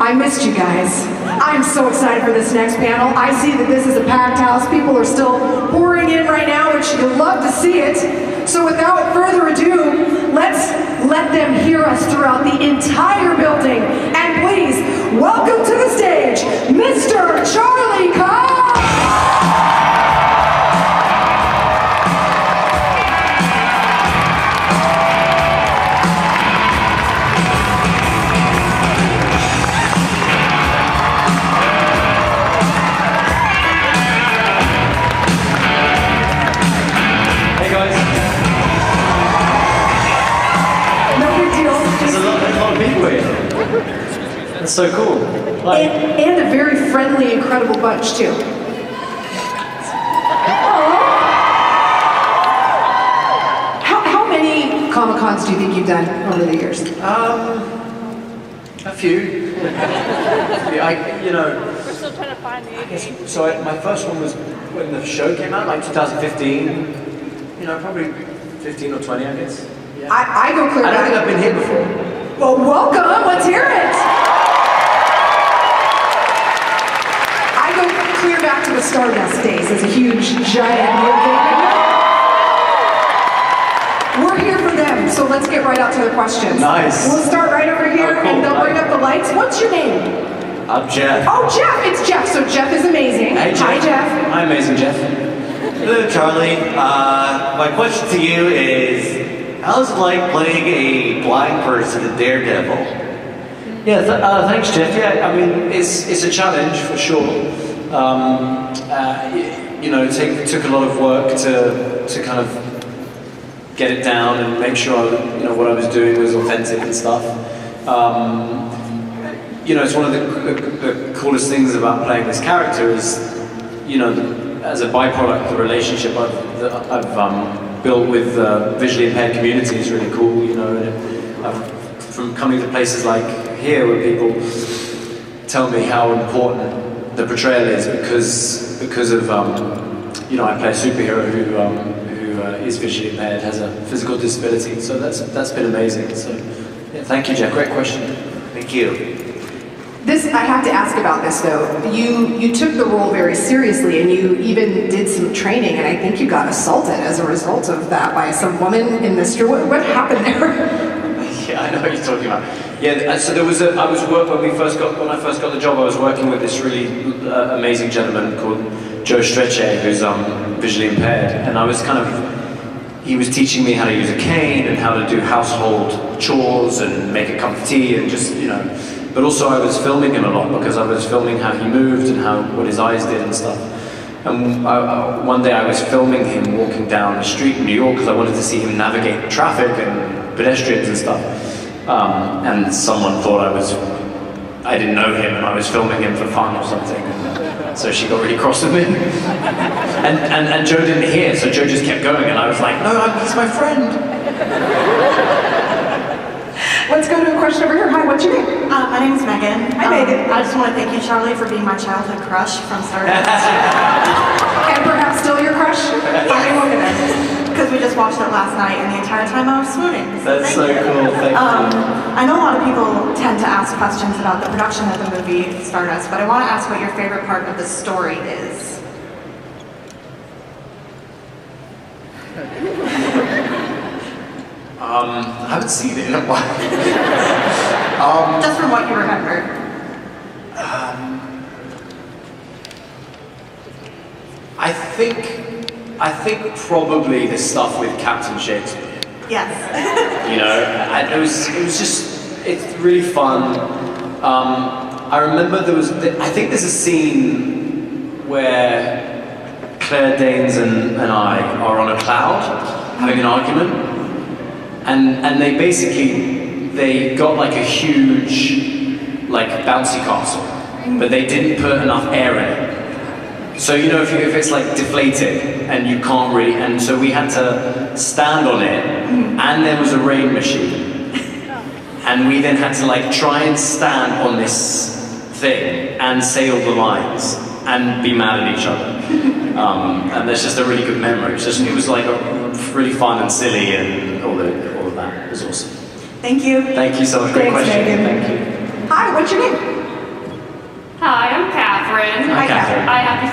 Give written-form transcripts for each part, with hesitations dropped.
I missed you guys. I'm so excited for this next panel. I see that this is a packed house. People are still pouring in right now, which you'd love to see it. So without further ado, let's let them hear us throughout the entire building. And please, welcome to the stage, Mr. Charlie Cox! That's so cool. Like, and a very friendly, incredible bunch, too. How many Comic-Cons do you think you've done over the years? a few. We're still trying to find the A-game. So my first one was when the show came out, like 2015. Probably 15 or 20, I guess. Yeah. I go clear back. I don't think I've been here before. Well, welcome. Let's hear it. I go clear back to the Stardust days as a huge, giant motivator. We're here for them, so let's get right out to the questions. Nice. We'll start right over here, Oh, cool. and they'll bring up the lights. What's your name? I'm Jeff. Oh, Jeff. It's Jeff. So Jeff is amazing. Hey, Jeff. Hi, Jeff. Hi, amazing Jeff. Hello, Charlie. My question to you is, how's it like playing a blind person in Daredevil? Yeah, thanks, Jeff. Yeah, I mean, it's a challenge for sure. It took a lot of work to kind of get it down and make sure what I was doing was authentic and stuff. It's one of the coolest things about playing this character is, as a byproduct, the relationship I've built with visually impaired community is really cool. From coming to places like here where people tell me how important the portrayal is because of I play a superhero who is visually impaired, has a physical disability. So that's been amazing. So yeah, thank you, Jack. Great question. Thank you. I have to ask about this though. You took the role very seriously, and you even did some training, and I think you got assaulted as a result of that by some woman in the street. What happened there? Yeah, I know what you're talking about. Yeah, so when I first got the job, I was working with this really amazing gentleman called Joe Strecce, who's visually impaired, and he was teaching me how to use a cane and how to do household chores and make a cup of tea and just but also I was filming him a lot because I was filming how he moved and what his eyes did and stuff. And one day I was filming him walking down the street in New York because I wanted to see him navigate traffic and pedestrians and stuff. And someone thought I didn't know him and I was filming him for fun or something. So she got really cross with me. and Joe didn't hear, so Joe just kept going and I was like, no, he's my friend. Let's go to a question over here. Hi, what's your name? My name's Megan. Hi, Megan. I just want to thank you, Charlie, for being my childhood crush from Stardust. And perhaps still your crush? Because we just watched it last night, and the entire time I was swooning. That's so cool. Thank you. I know a lot of people tend to ask questions about the production of the movie Stardust, but I want to ask what your favorite part of the story is. I haven't seen it in a while. Just from what you remember. I think probably the stuff with Captain Shakespeare. Yes. It's really fun. I remember I think there's a scene where Claire Danes and I are on a cloud having an argument. And they got like a huge, bouncy castle, but they didn't put enough air in it. So if it's like deflated and you can't really, and so we had to stand on it, and there was a rain machine, and we then had to try and stand on this thing and say all the lines and be mad at each other. And there's just a really good memory. It was really fun and silly and all of that. It was awesome. Thank you. Thank you so much. Great Thanks, question. Megan. Thank you. Hi, what's your name? Hi, I'm Catherine. Hi, Catherine. I have to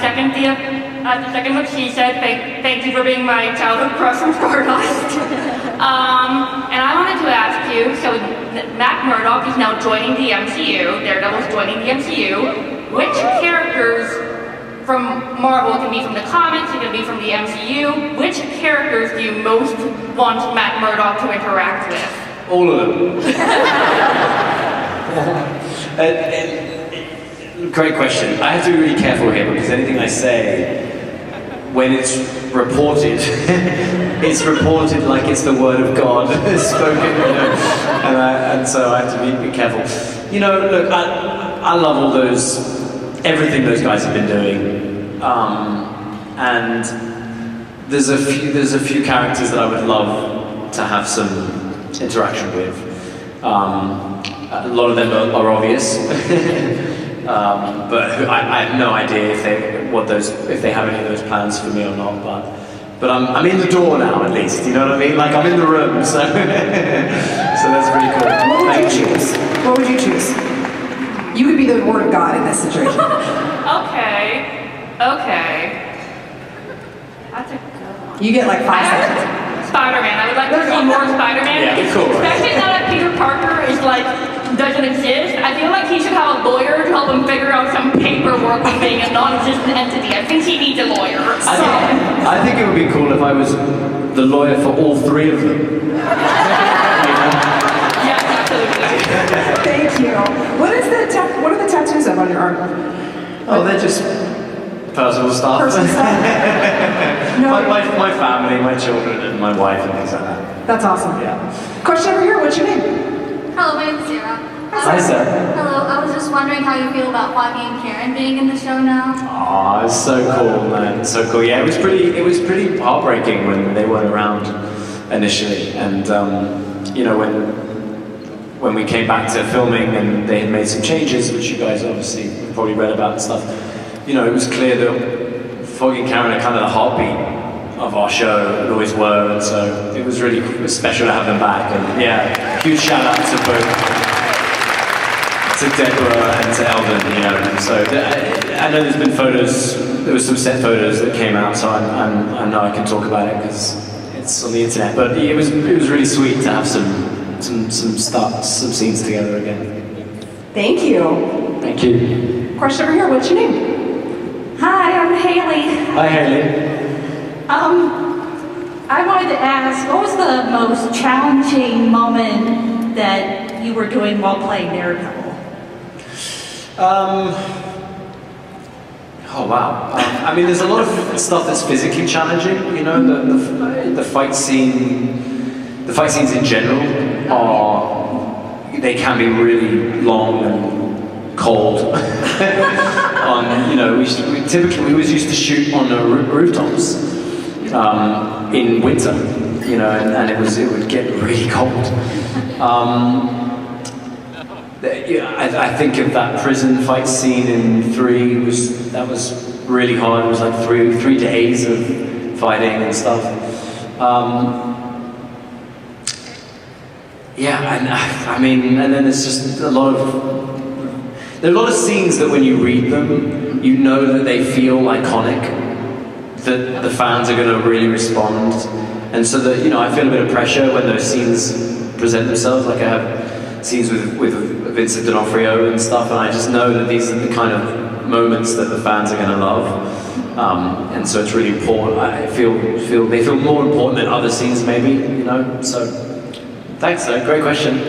second what she said. Thank you for being my childhood crush from Stardust. And I wanted to ask you, so Matt Murdock is now joining the MCU, Daredevil's joining the MCU. Which characters from Marvel, it can be from the comics, it can be from the MCU, which characters do you most want Matt Murdock to interact with? All of them. Great question. I have to be really careful here because anything I say, when it's reported, it's reported like it's the word of God spoken, you know, and so I have to be careful. You know, look, I love all everything those guys have been doing, and there's a few characters that I would love to have some interaction with. A lot of them are obvious. But I have no idea if they have any of those plans for me or not. But I'm in the door now, at least. You know what I mean? Like I'm in the room, so so that's pretty cool. What would you choose? What would you choose? You could be the word of God in this situation. Okay. That's a good one. You get like 5 seconds. Spider-Man. I would like to see more Spider-Man. Yeah, cool. Especially now that Peter Parker is doesn't exist. I feel like he should have a lawyer to help him figure out some paperwork on being a non-existent entity. I think he needs a lawyer. I think it would be cool if I was the lawyer for all three of them. Yes, absolutely. Thank you. What are the tattoos of on your arm? Oh, they're just personal stuff. Personal stuff? No. my family, my children, and my wife, and things like that. That's awesome. Yeah. Question over here. What's your name? Hello, my name's Sarah. Hi, Sarah. Hello, I was just wondering how you feel about Foggy and Karen being in the show now. Oh, it's so cool, man. So cool. Yeah, it was pretty heartbreaking when they weren't around initially, and you know when we came back to filming and they had made some changes, which you guys obviously probably read about and stuff. You know, it was clear that Foggy and Karen are kind of the heartbeat of our show, and always were, and so it was really special to have them back. And yeah, huge shout out to both, to Deborah and to Eldon, you know. So I know there's been photos, there was some set photos that came out, so I know I can talk about it because it's on the internet. But it was really sweet to have some scenes together again. Thank you. Thank you. Question over here. What's your name? Hi, I'm Haley. Hi, Haley. I wanted to ask, what was the most challenging moment that you were doing while playing Daredevil? Oh wow. I mean, there's a lot of stuff that's physically challenging. You know, the fight scenes in general they can be really long and cold. You know, we typically always used to shoot on the rooftops in winter, you know, and it would get really cold. I think of that prison fight scene in 3 that was really hard. It was like three days of fighting and stuff. Yeah, and I mean, and then there's just there are a lot of scenes that when you read them, you know that they feel iconic, that the fans are going to really respond, and so that, you know, I feel a bit of pressure when those scenes present themselves. Like I have scenes with Vincent D'Onofrio and stuff, and I just know that these are the kind of moments that the fans are going to love, and so it's really important. I feel they feel more important than other scenes, maybe, you know. So thanks, great question.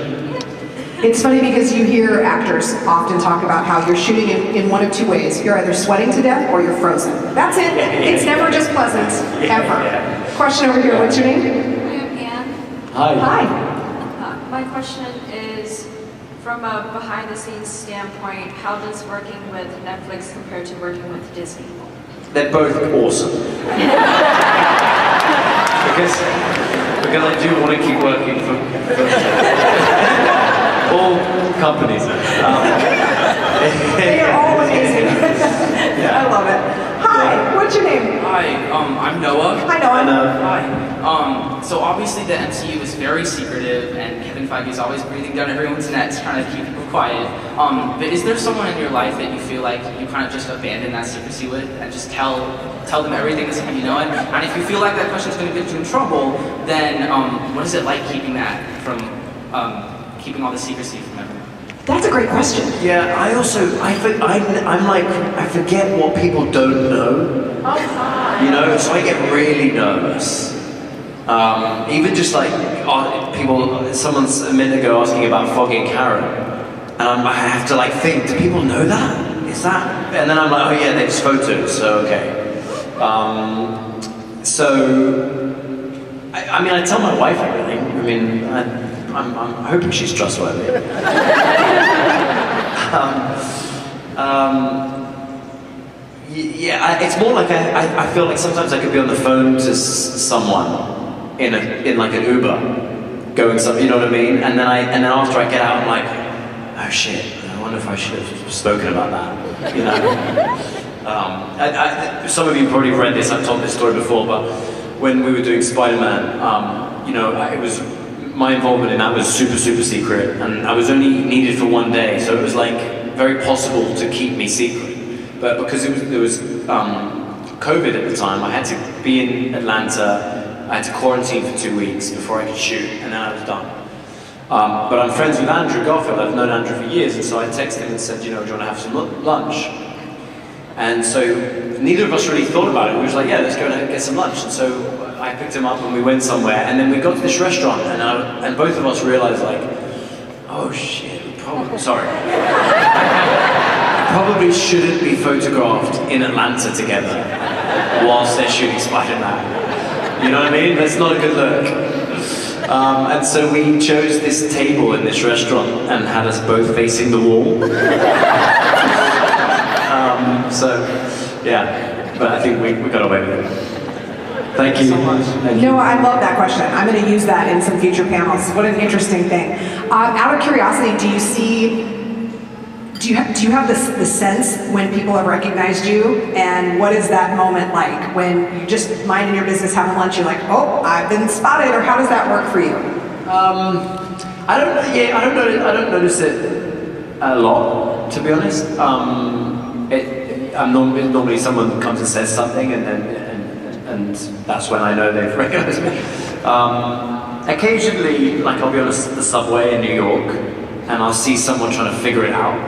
It's funny because you hear actors often talk about how you're shooting in one of two ways. You're either sweating to death or you're frozen. That's it. It's never just pleasant, ever. Question over here. What's your name? I am Anne. Hi. Hi. My question is, from a behind-the-scenes standpoint, how does working with Netflix compare to working with Disney? They're both awesome. because I do want to keep working for all companies. They are all amazing. I love it. Hi. what's your name? Hi, I'm Noah. Hi, Noah. Hi. So obviously the MCU is very secretive, and Kevin Feige is always breathing down everyone's necks, trying to keep people quiet. But is there someone in your life that you feel like you kind of just abandon that secrecy with, and just tell them everything as you know it? And if you feel like that question's going to get you in trouble, then what is it like keeping that from keeping all the secrecy from everyone? That's a great question. Yeah, I'm like, I forget what people don't know. You know, so I get really nervous. Even just like someone's a minute ago asking about Foggy and Karen, and I have to like think, do people know that? Is that? And then I'm like, oh yeah, they've photos, so okay. I mean, I tell my wife everything. I mean, I'm hoping she's trustworthy. Yeah, it's more like I feel like sometimes I could be on the phone to someone in like an Uber, going some, you know what I mean? And then after I get out, I'm like, oh shit, I wonder if I should have spoken about that, you know? Some of you probably read this. I've told this story before, but when we were doing Spider-Man, you know, it was. My involvement in that was super, super secret, and I was only needed for one day, so it was like very possible to keep me secret. But because there was COVID at the time, I had to be in Atlanta, I had to quarantine for 2 weeks before I could shoot, and then I was done. But I'm friends with Andrew Garfield. I've known Andrew for years, and so I texted him and said, you know, do you want to have some lunch? And so neither of us really thought about it. We were just like, yeah, let's go and get some lunch. And so I picked him up and we went somewhere, and then we got to this restaurant, and both of us realized, like, oh shit, probably shouldn't be photographed in Atlanta together whilst they're shooting Spider-Man. You know what I mean? That's not a good look. And so we chose this table in this restaurant and had us both facing the wall. So, yeah, but I think we got away with it. Thank you so much. No, I love that question. I'm going to use that in some future panels. What an interesting thing. Out of curiosity, do you have the sense when people have recognized you, and what is that moment like when you just minding your business, having lunch, you're like, oh, I've been spotted, or how does that work for you? I don't notice it a lot, to be honest. I'm normally someone comes and says something, and that's when I know they've recognized me. Occasionally, like I'll be on the subway in New York, and I'll see someone trying to figure it out.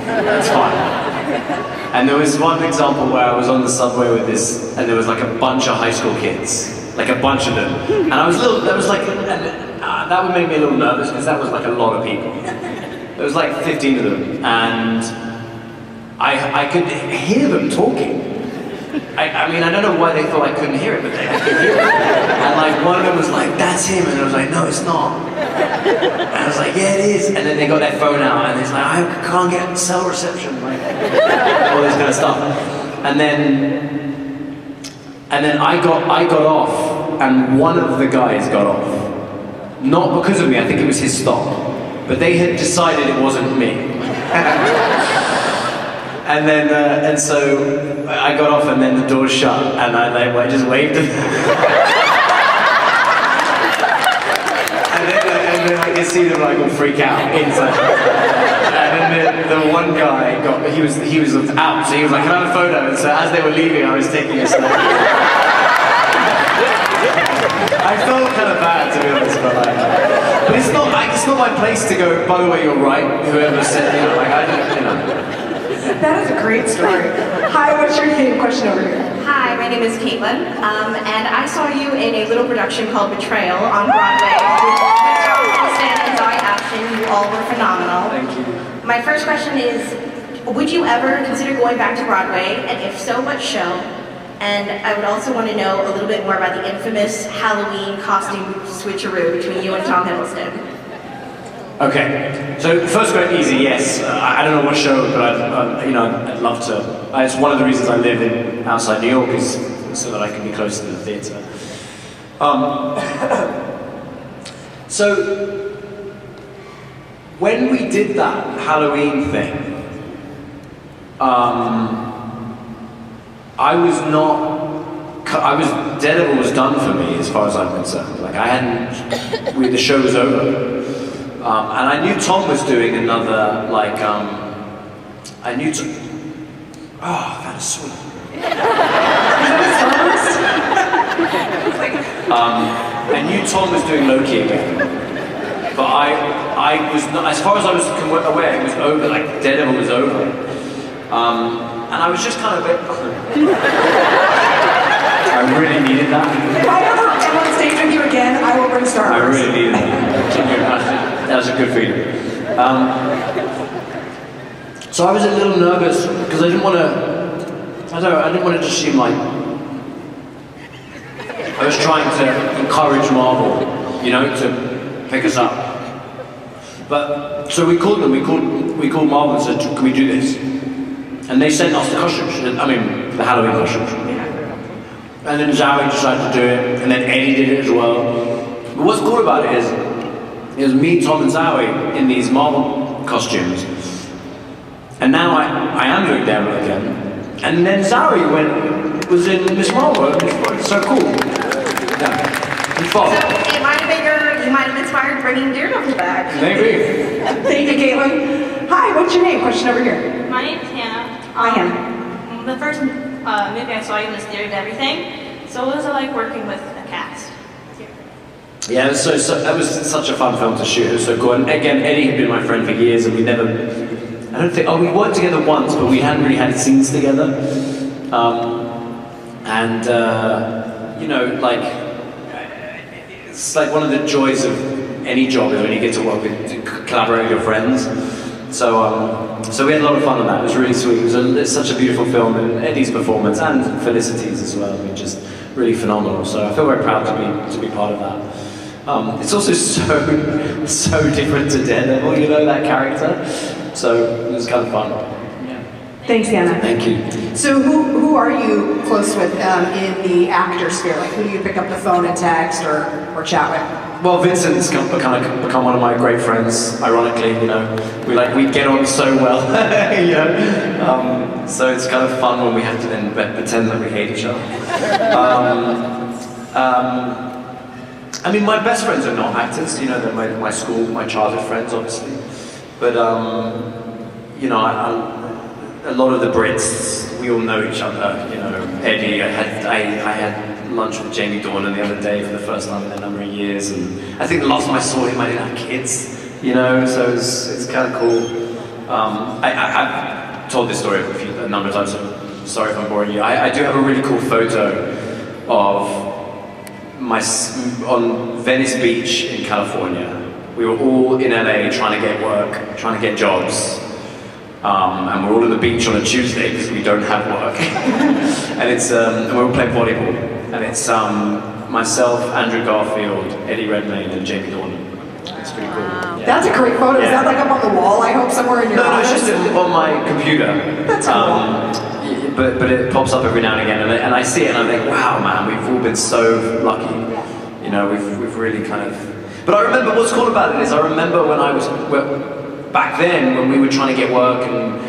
That's fine. And there was one example where I was on the subway with this, and there was like a bunch of high school kids, like a bunch of them. And I was that would make me a little nervous, because that was like a lot of people. There was like 15 of them, and I could hear them talking. I mean, I don't know why they thought I couldn't hear it, but I could hear it. And like one of them was like, that's him, and I was like, no, it's not. And I was like, yeah, it is. And then they got their phone out, and it's like, I can't get cell reception, like all this kind of stuff. And then I got off, and one of the guys got off. Not because of me, I think it was his stop. But they had decided it wasn't me. And then, and so I got off, and then the door shut, and I just waved at them. and then I could see them like all freak out inside. And then the one guy he was out, so he was like, can I have a photo? And so as they were leaving, I was taking a selfie. I felt kind of bad, to be honest, but it's not my place to go, by the way, you're right, whoever said, you know, like, I don't, you know. That is a great story. Hi, what's your name? Question over here. Hi, my name is Caitlin, and I saw you in a little production called Betrayal on Broadway with Charlie Cox and Zoe Ashton. You all were phenomenal. Thank you. My first question is, would you ever consider going back to Broadway, and if so, what show? And I would also want to know a little bit more about the infamous Halloween costume switcheroo between you and Tom Hiddleston. Okay, so the first question, easy, yes. I don't know what show, but I'd love to. It's one of the reasons I live outside New York, is so that I can be close to the theatre. So when we did that Halloween thing, Daredevil was done for me as far as I'm concerned. Like the show was over. And I knew Tom was doing another, that is sweet. I knew Tom was doing Loki again. But I was not, as far as I was aware, it was over, like Daredevil was over. And I was just kind of a bit, I really needed that. If I ever am on stage with you again, I will bring Star Wars. I really needed that. That was a good feeling. So I was a little nervous because I didn't want to just seem like I was trying to encourage Marvel, to pick us up. But so we called them. We called Marvel and said, "Can we do this?" And they sent us the costumes. I mean, the Halloween costumes. And then Zowie decided to do it, and then Eddie did it as well. But what's cool about it is, it was me, Tom, and Zowie in these Marvel costumes. And now I am doing Daredevil again. And then Zowie was in Miss Marvel. It's so cool. Yeah. It's fun. So it might have been you might have inspired bringing Daredevil back. Maybe. Thank you, Caitlin. Hi, what's your name? Question over here. My name's Hannah. Hi, Hannah. The first movie I saw you was Theory of Everything. So what was it like working with a cast? Yeah, so that was such a fun film to shoot. It was so cool. And again, Eddie had been my friend for years, and we we worked together once, but we hadn't really had scenes together. It's like one of the joys of any job is when you get to work with, to collaborate with your friends. So we had a lot of fun on that. It was really sweet. It's such a beautiful film, and Eddie's performance and Felicity's as well. I mean, just really phenomenal. So I feel very proud to be part of that. It's also so different to Daredevil, that character. So it was kind of fun. Yeah. Thanks, Hannah. Thank you. So who are you close with in the actor sphere? Like, who do you pick up the phone and text or chat with? Well, Vincent's become one of my great friends. Ironically, we get on so well. So it's kind of fun when we have to then pretend that we hate each other. I mean, my best friends are not actors. They're my school, my childhood friends, obviously. But a lot of the Brits, we all know each other. Eddie, I had lunch with Jamie Dornan the other day for the first time in a number of years, and I think the last time I saw him, I didn't have kids. So it's kind of cool. I've told this story a number of times, so sorry if I'm boring you. I do have a really cool photo of on Venice Beach in California. We were all in LA trying to get work, trying to get jobs. And we're all at the beach on a Tuesday because we don't have work. And we're all playing volleyball. And it's myself, Andrew Garfield, Eddie Redmayne, and Jamie Dornan. It's pretty cool. Yeah. That's a great photo. Is that like up on the wall, I hope, somewhere in your office? No, it's just on my computer. That's cool. But it pops up every now and again, and I see it and I think, wow, man, we've all been so lucky. We've really kind of... But I remember, what's cool about it is I remember when back then, when we were trying to get work and,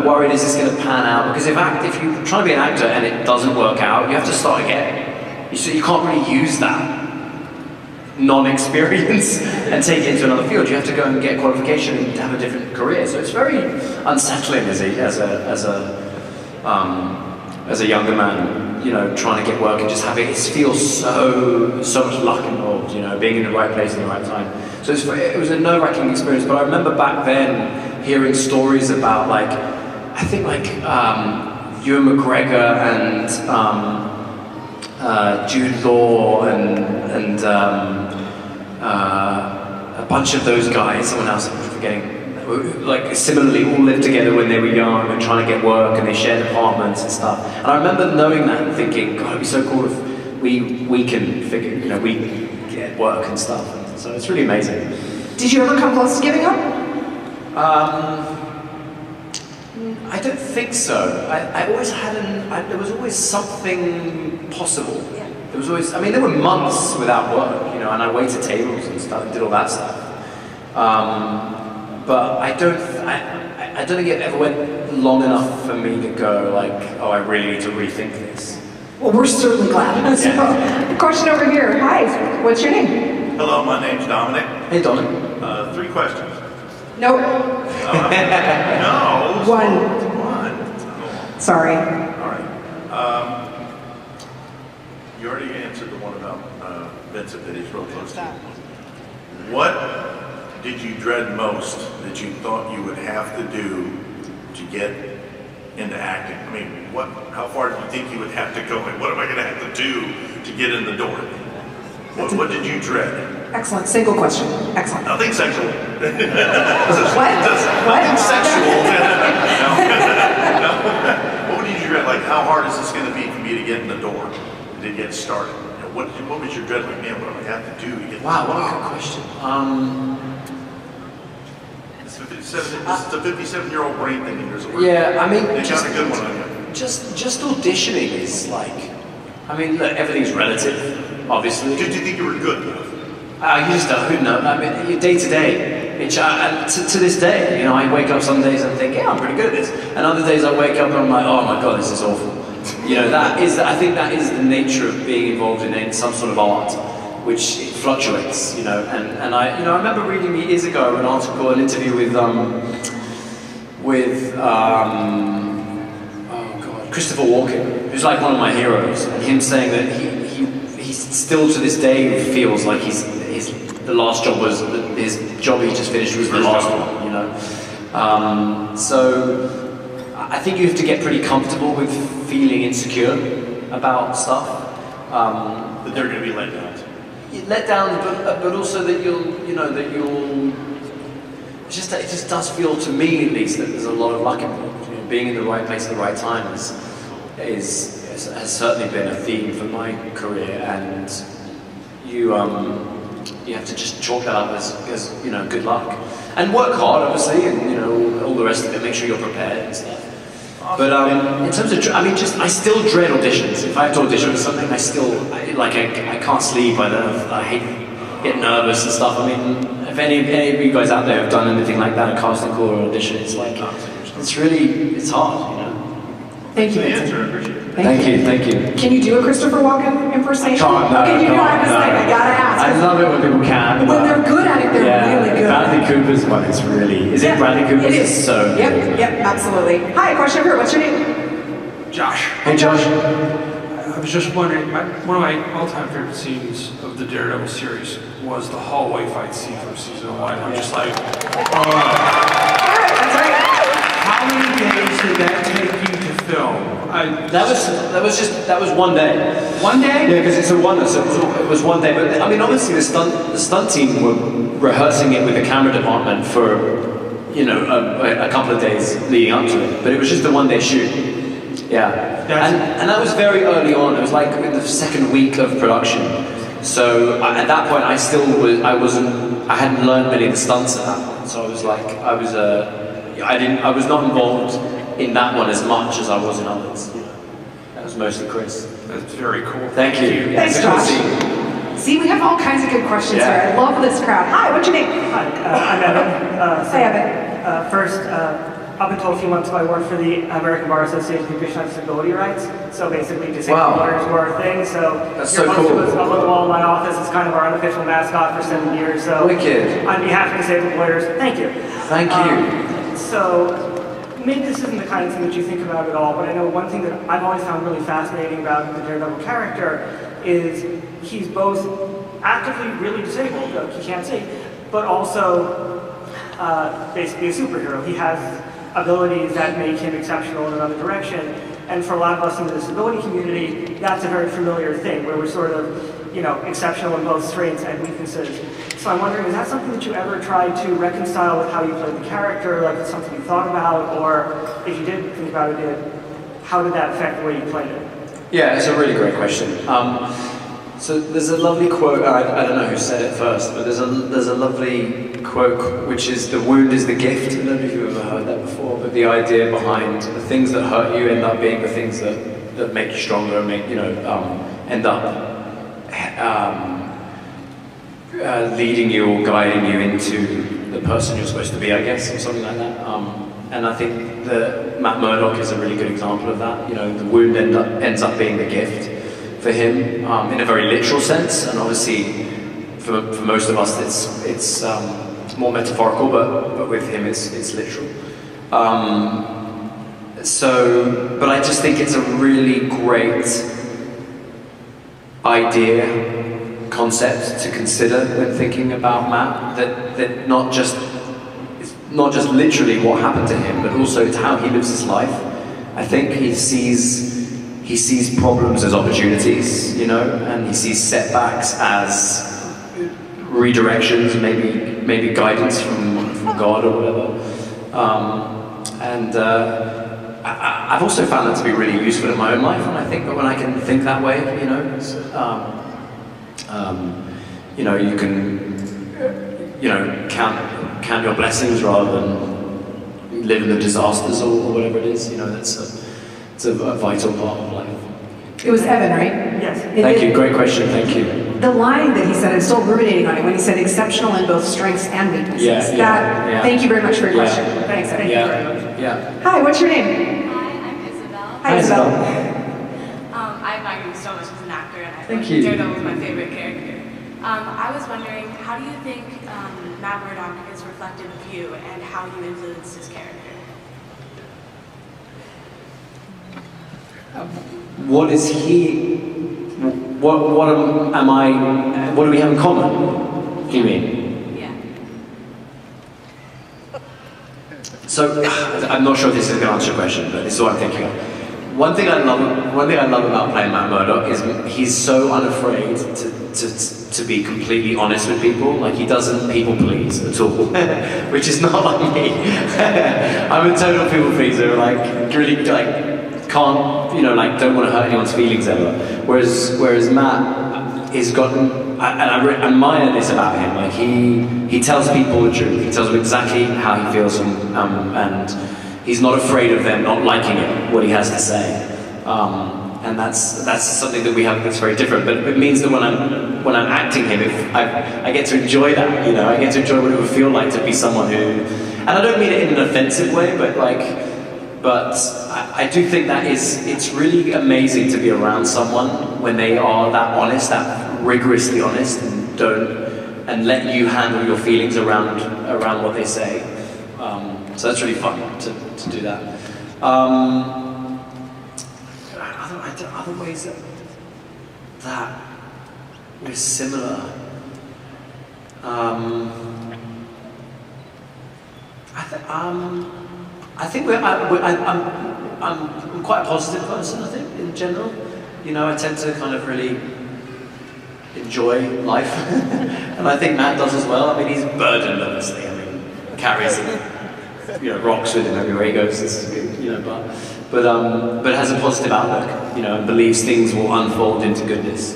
worried, is this going to pan out? Because if you're trying to be an actor and it doesn't work out, you have to start again. So you can't really use that non-experience and take it into another field. You have to go and get qualification and have a different career. So it's very unsettling as a younger man, trying to get work and just having it feels so much luck involved, being in the right place at the right time. So it was a nerve-wracking experience, but I remember back then hearing stories about Ewan McGregor and Jude Law and a bunch of those guys, someone else I'm forgetting, similarly all lived together when they were young and trying to get work, and they shared apartments and stuff. And I remember knowing that and thinking, God, it'd be so cool if we can figure, we get work and stuff. And so it's really amazing. Did you ever come close to giving up? I don't think so. I always had there was always something possible. Yeah. There was always, there were months without work, and I waited tables and stuff, did all that stuff. But I don't, I don't think it ever went long enough for me to go like, oh, I really need to rethink this. Well, we're certainly glad. So, question over here. Hi, what's your name? Hello, my name's Dominic. Hey, Dominic. 3 questions. Nope. No. One. Sorry. All right. You already answered the one about Vincent that he's real close to. What did you dread most that you thought you would have to do to get into acting? I mean, how far do you think you would have to go, and what am I going to have to do to get in the door? What did you dread? Excellent. Single question. Excellent. Nothing sexual. What? Nothing sexual. No. What did you dread? Like, how hard is this going to be for me to get in the door, to get started? What was your dread? Like, man, what do I have to do to get? Wow, what a good question. This is a 57-year-old brain thinking there's a word. Yeah, I mean, you got a good one on you. Just auditioning is like, I mean, look, everything's relative, obviously. Did you think you were good enough? You just don't know. I mean, your day to day. To this day, you know, I wake up some days and think, yeah, I'm pretty good at this, and other days I wake up and I'm like, oh my god, this is awful. You know, I think that is the nature of being involved in some sort of art, which it fluctuates. You know, and I remember reading years ago an article, an interview with Christopher Walken, who's like one of my heroes, and him saying that he still to this day feels like the last job was his job he just finished was the last one, you know. So I think you have to get pretty comfortable with feeling insecure about stuff. That they're going to be let down. Let down, but also that you'll. It just does feel to me at least that there's a lot of luck involved. You know, being in the right place at the right time has certainly been a theme for my career, and you have to just chalk that up as you know, good luck, and work hard obviously, and you know, all the rest of it. Make sure you're prepared and stuff. But in terms of, I still dread auditions. If I have to audition for something, I can't sleep. I hate get nervous and stuff. I mean, if any of you guys out there have done anything like that, a casting call or audition, it's like, it's hard, you know. Thank you, Vincent. Thank you. Can you do a Christopher Walken impersonation? I can't, no, okay, you know, I was no. like, I gotta ask. I love it when people can. When they're good at it, they're really good. Bradley Cooper's one is really, is it Bradley Cooper's? It is. So good. Yep, absolutely. Hi, question over here. What's your name? Josh. Hey, Josh. I was just wondering, one of my all-time favorite scenes of the Daredevil series was the hallway fight scene from season 1. I'm just like, how many days did that take you to film? That was one day. One day? Yeah, because it's a wonder, so it was one day. But I mean, obviously the stunt team were rehearsing it with the camera department for, you know, a couple of days leading up to it. But it was just a one-day shoot. Yeah, and that was very early on. It was like in the second week of production. So at that point, I hadn't learned many of the stunts at that point. So I was like, I was not involved in that one as much as I was in others. That was mostly Chris. That's very cool. Thank you. Thanks, Josh. See, we have all kinds of good questions here. I love this crowd. Hi, what's your name? Hi, I'm Evan. Hi, Evan. First, up until a few months ago, I worked for the American Bar Association Commission on Disability Rights. So basically, disabled lawyers were a thing. So that's your so poster cool. was up on the wall in my office. It's kind of our unofficial mascot for 7 years. So wicked. On behalf of disabled lawyers, thank you. Thank you. So maybe this isn't the kind of thing that you think about at all, but I know one thing that I've always found really fascinating about the Daredevil character is he's both actively really disabled, he can't see, but also basically a superhero. He has abilities that make him exceptional in another direction, and for a lot of us in the disability community, that's a very familiar thing, where we're sort of, you know, exceptional in both strengths and weaknesses. So I'm wondering, is that something that you ever tried to reconcile with how you played the character? Like, it's something you thought about, or if you did think about it, how did that affect the way you played it? Yeah, it's a really great question. So there's a lovely quote. I don't know who said it first, but there's a lovely quote which is "the wound is the gift." I don't know if you've ever heard that before, but the idea behind the things that hurt you end up being the things that make you stronger and make end up leading you or guiding you into the person you're supposed to be, I guess, or something like that. And I think that Matt Murdock is a really good example of that. You know, the wound ends up being the gift for him in a very literal sense, and obviously for most of us it's more metaphorical, but with him it's literal. But I just think it's a really great idea, concept to consider when thinking about Matt, that not just literally what happened to him, but also it's how he lives his life. I think he sees problems as opportunities, you know, and he sees setbacks as redirections, maybe guidance from God or whatever. I've also found that to be really useful in my own life, and I think that when I can think that way, you know, you can, count your blessings rather than live in the disasters or whatever it is. You know, it's a vital part of life. It was Evan, right? Yes. Thank you. Great question. Thank you. The line that he said, I'm still ruminating on it, when he said exceptional in both strengths and weaknesses. Yeah. Thank you very much for your question. Thanks, Evan. Thank you very much. Yeah. Hi, what's your name? Hi, I'm Isabel. Hi, Isabel. I admire you so much as an actor, and I Thank think you. Daredevil is my favorite character. I was wondering, how do you think Matt Murdock is reflective of you, and how you influenced his character? What is he? What am I? What do we have in common? Do you mean? Yeah. So I'm not sure if this is going to answer your question, but this is what I'm thinking of. One thing I love about playing Matt Murdock is he's so unafraid to be completely honest with people. Like, he doesn't people please at all, which is not like me. I'm a total people pleaser. Like, really, like, can't, you know, like, don't want to hurt anyone's feelings ever. Whereas Matt is and I admire this about him. Like, he tells people the truth. He tells them exactly how he feels, and he's not afraid of them not liking it, what he has to say. And that's something that we have that's very different. But it means that when I'm acting him, I get to enjoy that. You know, I get to enjoy what it would feel like to be someone who, and I don't mean it in an offensive way, but I do think that it's really amazing to be around someone when they are that honest, that rigorously honest, and let you handle your feelings around what they say. So that's really fun to do that. Other ways that we're similar. I think I'm quite a positive person, I think, in general. You know, I tend to kind of really enjoy life. And I think Matt does as well. I mean, he's burdened, obviously. I mean, carries, rocks with him everywhere he goes. But has a positive outlook, and believes things will unfold into goodness.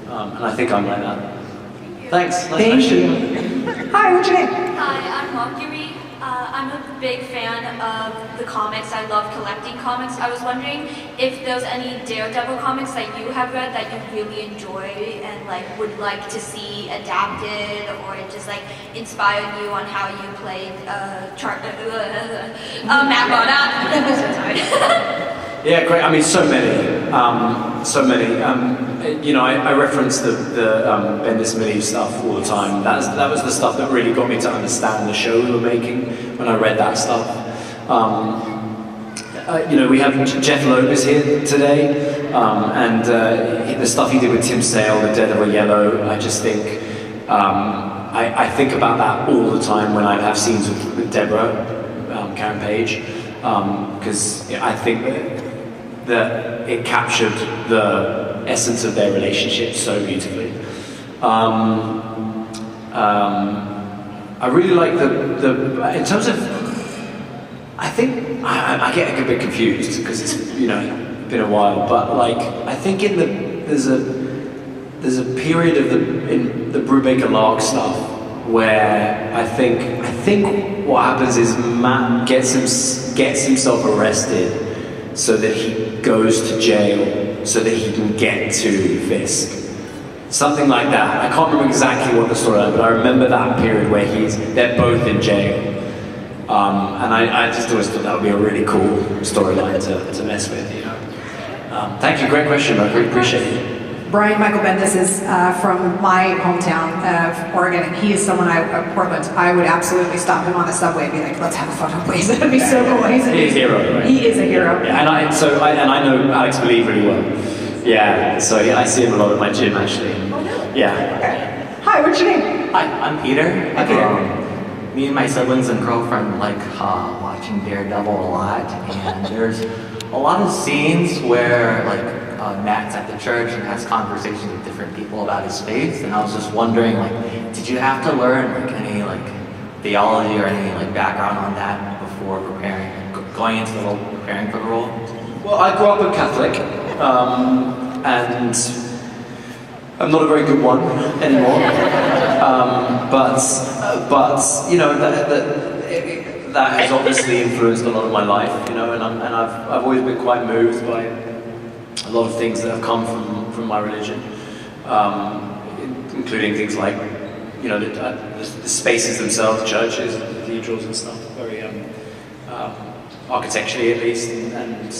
And I think I'm like that. Thanks. Nice Thank question. you. Hi, what's your name? Hi, I'm Mercury. I'm a big fan of the comics. I love collecting comics. I was wondering if there's any Daredevil comics that you have read that you really enjoy and would like to see adapted, or just inspired you on how you played Matt Murdock. So sorry. Yeah, great. I mean, so many. I reference the Bendis Mini stuff all the time. That was the stuff that really got me to understand the show we were making when I read that stuff. We have Jeff Loeb here today, and the stuff he did with Tim Sale, The Daredevil Yellow. I just think I think about that all the time when I have scenes with Deborah, Karen Page, because I think that it captured the essence of their relationship so beautifully. I really like the in terms of, I think I get a bit confused because it's been a while, but I think there's a period in the Brubaker Lark stuff where I think what happens is Matt gets himself arrested so that he goes to jail so that he can get to Fisk. Something like that. I can't remember exactly what the story is, but I remember that period where they're both in jail. And I just always thought that would be a really cool storyline to mess with, you know. Thank you, great question, I really appreciate it. Brian Michael Bendis is from my hometown of Oregon, and he is someone Portland. I would absolutely stop him on the subway and be like, let's have a photo, please. That'd be so cool. He's a hero, right? He is a hero. Yeah, and I know Alex Believe really well. Yeah, so I see him a lot at my gym, actually. Oh, really? Yeah. Okay. Hi, what's your name? Hi, I'm Peter. Hi, Peter. Me and my siblings and girlfriend like watching Daredevil a lot, and there's a lot of scenes where Matt's at the church and has conversations with different people about his faith, and I was just wondering, did you have to learn any theology or any background on that before going into the role, preparing for the role? Well, I grew up a Catholic, and I'm not a very good one anymore. But you know that has obviously influenced a lot of my life, you know, and I've always been quite moved by a lot of things that have come from my religion, including things like, you know, the spaces themselves, churches, cathedrals and stuff, very architecturally at least, and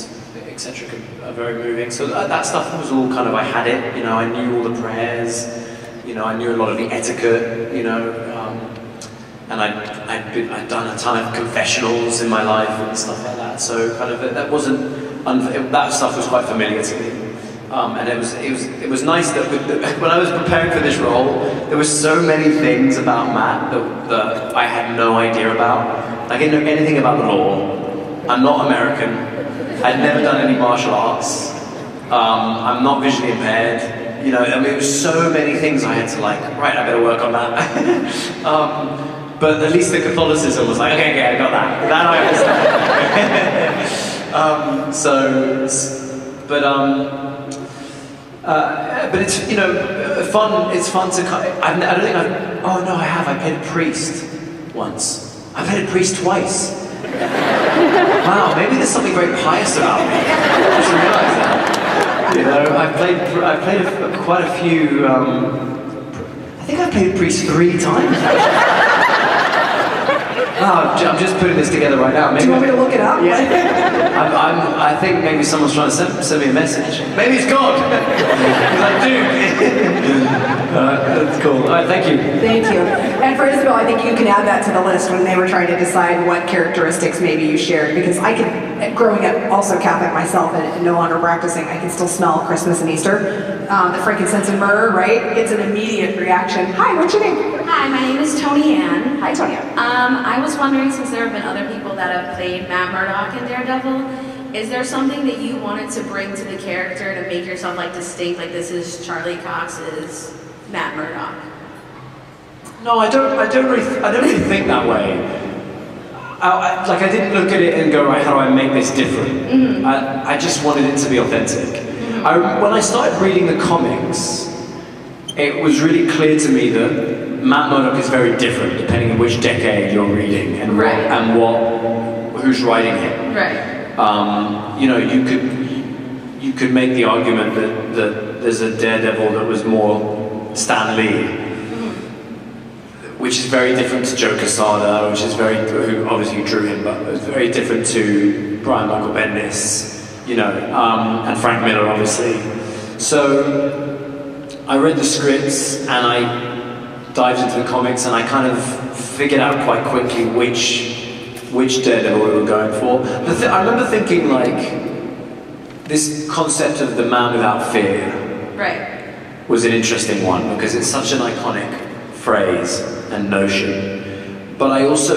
etc. are very moving. So that stuff was all kind of, I had it, you know, I knew all the prayers, you know, I knew a lot of the etiquette, you know, and I'd done a ton of confessionals in my life and stuff like that. So kind of that wasn't. That stuff was quite familiar to me, and it was nice that when I was preparing for this role, there were so many things about Matt that I had no idea about. Like, I didn't know anything about the law. I'm not American. I'd never done any martial arts. I'm not visually impaired. You know, I mean, it was so many things I had to right, I better work on that. But at least the Catholicism was like, okay, I got that. That I understand. But it's, you know, fun. It's fun to. I don't think I've. Oh no, I have. I played a priest once. I played a priest twice. Wow, maybe there's something very pious about me. I just realised that. You know, I played quite a few. I think I played a priest 3 times. Oh, I'm just putting this together right now. Maybe, do you want me to look it up? Yeah. I think maybe someone's trying to send me a message. Maybe it's God. He's like, dude. That's cool. All right, thank you. Thank you. And for Isabel, I think you can add that to the list when they were trying to decide what characteristics maybe you shared. Because I can, growing up also Catholic myself and no longer practicing, I can still smell Christmas and Easter. The frankincense and myrrh, right? It's an immediate reaction. Hi, what's your name? Hi, my name is Tony Ann. Hi, Tony Ann. I was wondering, since there have been other people that have played Matt Murdock in Daredevil, is there something that you wanted to bring to the character to make yourself distinct, like this is Charlie Cox's Matt Murdock? No, I don't really think that way. I didn't look at it and go, right, how do I make this different? Mm-hmm. I just wanted it to be authentic. When I started reading the comics, it was really clear to me that Matt Murdock is very different depending on which decade you're reading and who's writing it. Right. You know, you could make the argument that there's a Daredevil that was more Stan Lee, which is very different to Joe Quesada, who obviously drew him, but it's very different to Brian Michael Bendis, you know, and Frank Miller, obviously. So I read the scripts and I dived into the comics and I kind of figured out quite quickly which Daredevil we were going for. I remember thinking this concept of the man without fear was an interesting one because it's such an iconic phrase and notion. But I also,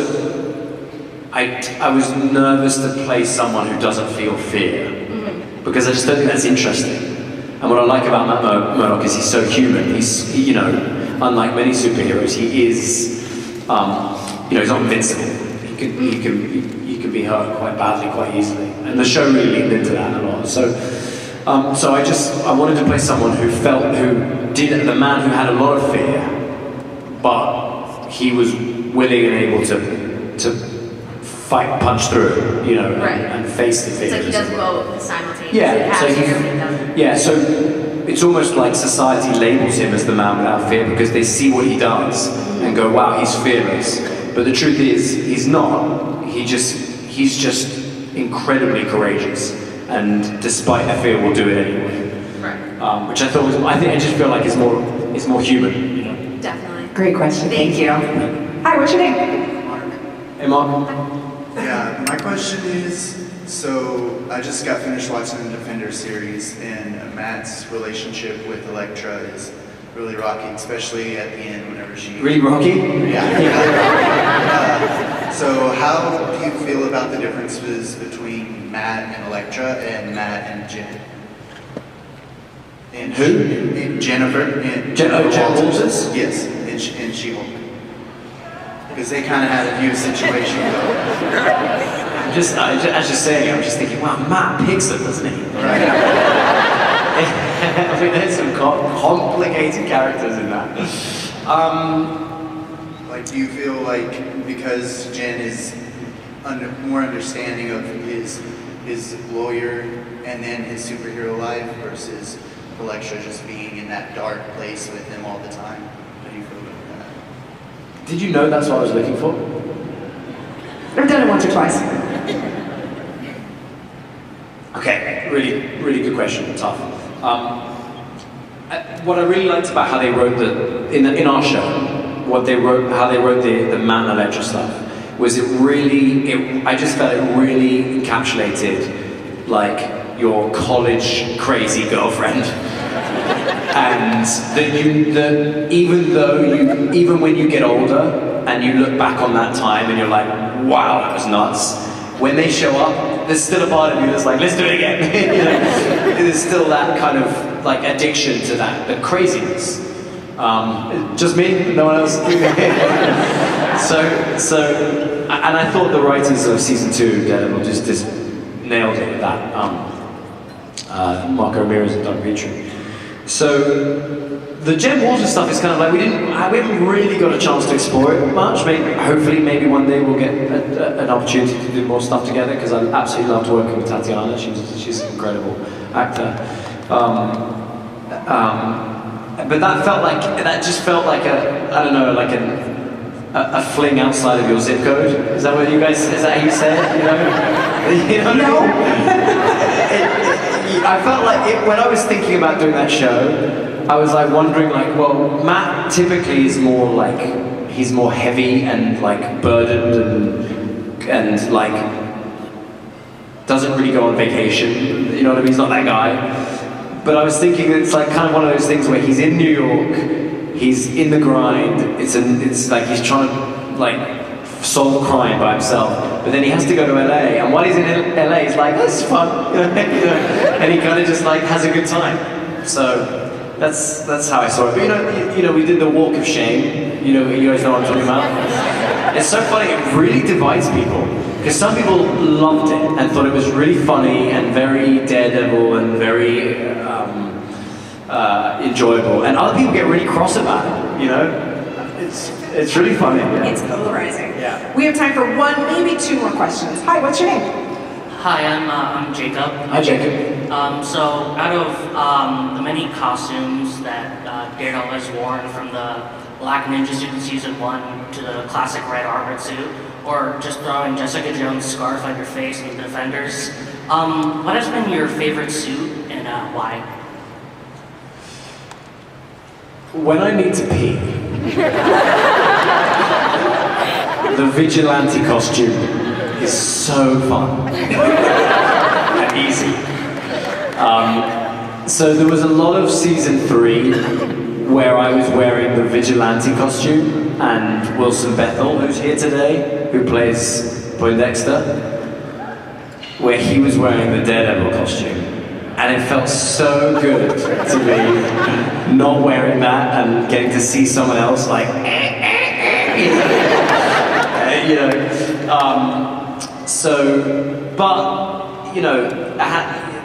I was nervous to play someone who doesn't feel fear because I just don't think that's interesting. And what I like about Matt Murdock is he's so human. You know, unlike many superheroes, he is, you know, he's not invincible. He can be hurt quite badly, quite easily. And the show really leaned into that a lot. So I wanted to play someone the man who had a lot of fear, but he was willing and able to fight, punch through, you know, and face the fear. It's like he does both simultaneously. So it's almost like society labels him as the man without fear because they see what he does and go, wow, he's fearless. But the truth is, he's not. he's just incredibly courageous, and despite the fear, will do it anyway. Right. Which I just feel like it's more human, you know. Definitely. Great question. Thank you. Hi, what's your name? Hey, Mark. Yeah, my question is, so I just got finished watching the Defender series, and Matt's relationship with Elektra is really rocky, especially at the end whenever she... Really rocky? Yeah. So how do you feel about the differences between Matt and Elektra and Matt and Jen? And who? And Jennifer. And Jen Walters? Yes, and She-Hulk. Because they kind of had a few situations though. I was just saying, I'm just thinking, wow, Matt picks them, doesn't he? Right. I mean, there's some complicated characters in that. Like, do you feel like because Jen is more understanding of his lawyer and then his superhero life versus Elektra just being in that dark place with him all the time? How do you feel about that? Did you know that's what I was looking for? I've done it once or twice. Okay, really good question. Tough. What I really liked about how they wrote in our show, how they wrote the Matt and Elektra stuff, was I just felt it really encapsulated like your college crazy girlfriend, and even when you get older and you look back on that time and you're like, wow, that was nuts. When they show up, there's still a part of you that's like, let's do it again. You know? There's still that kind of like addiction to that, the craziness. Just me, no one else. So, and I thought the writers of season 2 Daredevil just nailed it with that. Marco Ramirez and Doug Petrie. So the Jen Walters stuff is kind of like we haven't really got a chance to explore it much. Hopefully, maybe one day we'll get an opportunity to do more stuff together, because I absolutely loved working with Tatiana. She's an incredible actor. But that just felt like a fling outside of your zip code. Is that how you say it? You know? I felt like when I was thinking about doing that show, I was like wondering, like, well, Matt typically is more like, he's more heavy and like burdened and like doesn't really go on vacation. You know what I mean? He's not that guy. But I was thinking it's like kind of one of those things where he's in New York, he's in the grind. It's like he's trying to like solve crime by himself, but then he has to go to LA, and while he's in LA, he's like, this is fun, and he kind of just like has a good time. So that's how I saw it. But you know, we did the walk of shame. You guys know what I'm talking about. It's so funny. It really divides people, because some people loved it and thought it was really funny and very Daredevil and very enjoyable, and other people get really cross about it. You know. It's really funny. Yeah. It's polarizing. Yeah. We have time for one, maybe 2 more questions. Hi, what's your name? Hi, I'm Jacob. Hi, Jacob. So out of the many costumes that Daredevil has worn, from the black ninja suit in season 1 to the classic red armored suit, or just throwing Jessica Jones' scarf on your face in the Defenders, what has been your favorite suit and why? When I need to pee, the vigilante costume is so fun and easy. So there was a lot of season 3 where I was wearing the vigilante costume, and Wilson Bethel, who's here today, who plays Poindexter, where he was wearing the Daredevil costume. And it felt so good to be not wearing that and getting to see someone else like, you know. But you know,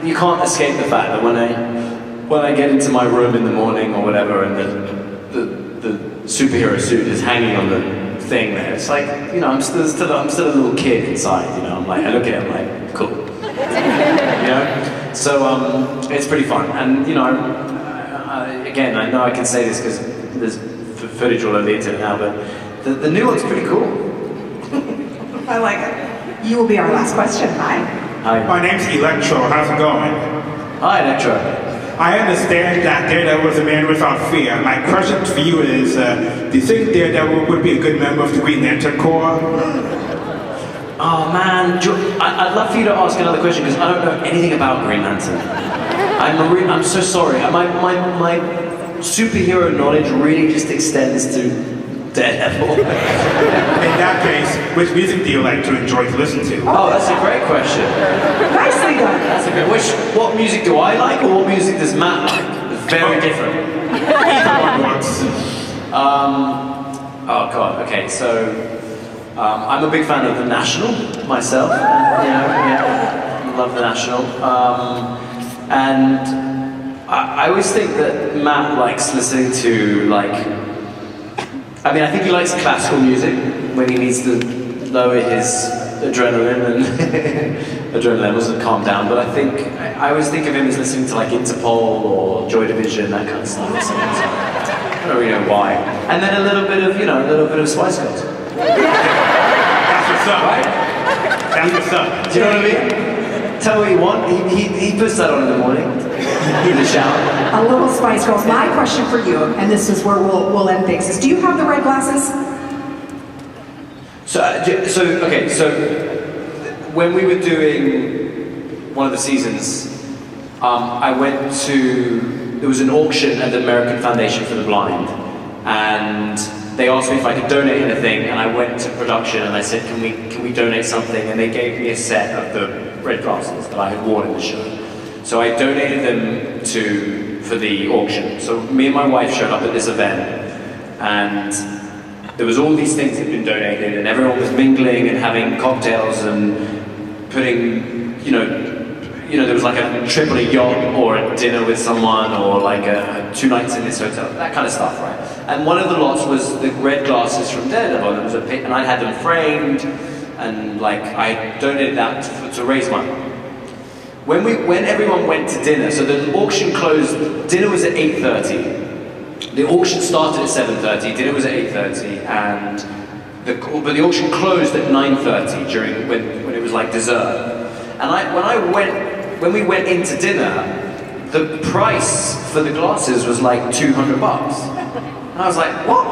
you can't escape the fact that when I get into my room in the morning or whatever, and the superhero suit is hanging on the thing there, it's like, you know, I'm still a little kid inside. You know, I look at it, I'm like, cool. You know. So it's pretty fun, and you know, again, I know I can say this because there's footage all over the internet now, but the new one's pretty cool. I like it. You will be our last question. Hi. Hi. My name's Electro. How's it going? Hi, Electro. I understand that Daredevil was a man without fear. My question for you is, do you think Daredevil would be a good member of the Green Lantern Corps? Oh man, I'd love for you to ask another question because I don't know anything about Green Lantern. I'm so sorry. My superhero knowledge really just extends to Daredevil. In that case, which music do you like to enjoy to listen to? Oh, that's a great question. Nicely done. That's a great. What music do I like, or what music does Matt like? It's very different. Oh God. Okay, so I'm a big fan of The National myself. I love The National. And I always think that Matt likes listening to I think he likes classical music when he needs to lower his adrenaline and adrenaline levels and calm down. But I always think of him as listening to Interpol or Joy Division, that kind of stuff. I don't really know why. And then a little bit of Spice Girls. That's what's up, right? That's what's up. Do you know what I mean? Tell me what you want. He puts that on in the morning, in the shower. A little Spice Girls. My question for you, and this is where we'll end things, is do you have the red glasses? So when we were doing one of the seasons, there was an auction at the American Foundation for the Blind, and they asked me if I could donate anything, and I went to production and I said, can we donate something? And they gave me a set of the red glasses that I had worn in the show. So I donated them for the auction. So me and my wife showed up at this event, and there was all these things that had been donated, and everyone was mingling and having cocktails and putting, there was a trip on a yacht or a dinner with someone or 2 nights in this hotel, that kind of stuff, right? And one of the lots was the red glasses from Daredevil. It was and I had them framed, and I donated that to raise money. When everyone went to dinner, so the auction closed, dinner was at 8:30. The auction started at 7:30, dinner was at 8:30, but the auction closed at 9:30 when it was dessert. And when we went into dinner, the price for the glasses was $200. And I was like, what?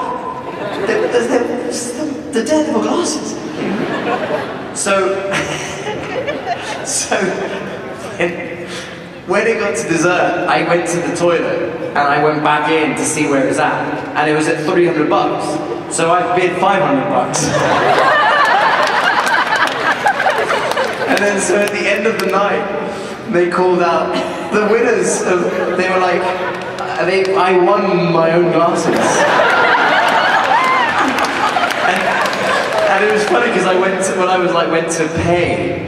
The Daredevil glasses. So when it got to dessert, I went to the toilet and I went back in to see where it was at, and it was at $300. So I bid $500. And then so at the end of the night, they called out the winners. They were like, I won my own glasses. And it was funny because when I went to pay,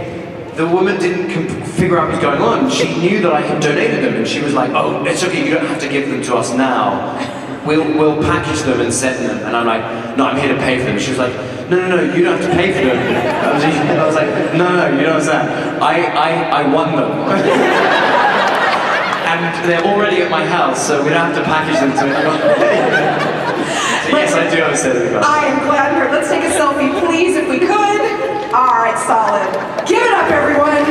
the woman didn't figure out what was going on. She knew that I had donated them, and she was like, "Oh, it's okay. You don't have to give them to us now. We'll package them and send them." And I'm like, "No, I'm here to pay for them." She was like, "No, you don't have to pay for them." I was like, "No, you don't understand. I won them." And they're already at my house, so we don't have to package them to anyone. So yes, I do have a set of the glasses. I am glad we're here. Let's take a selfie, please, if we could. All right, solid. Give it up, everyone.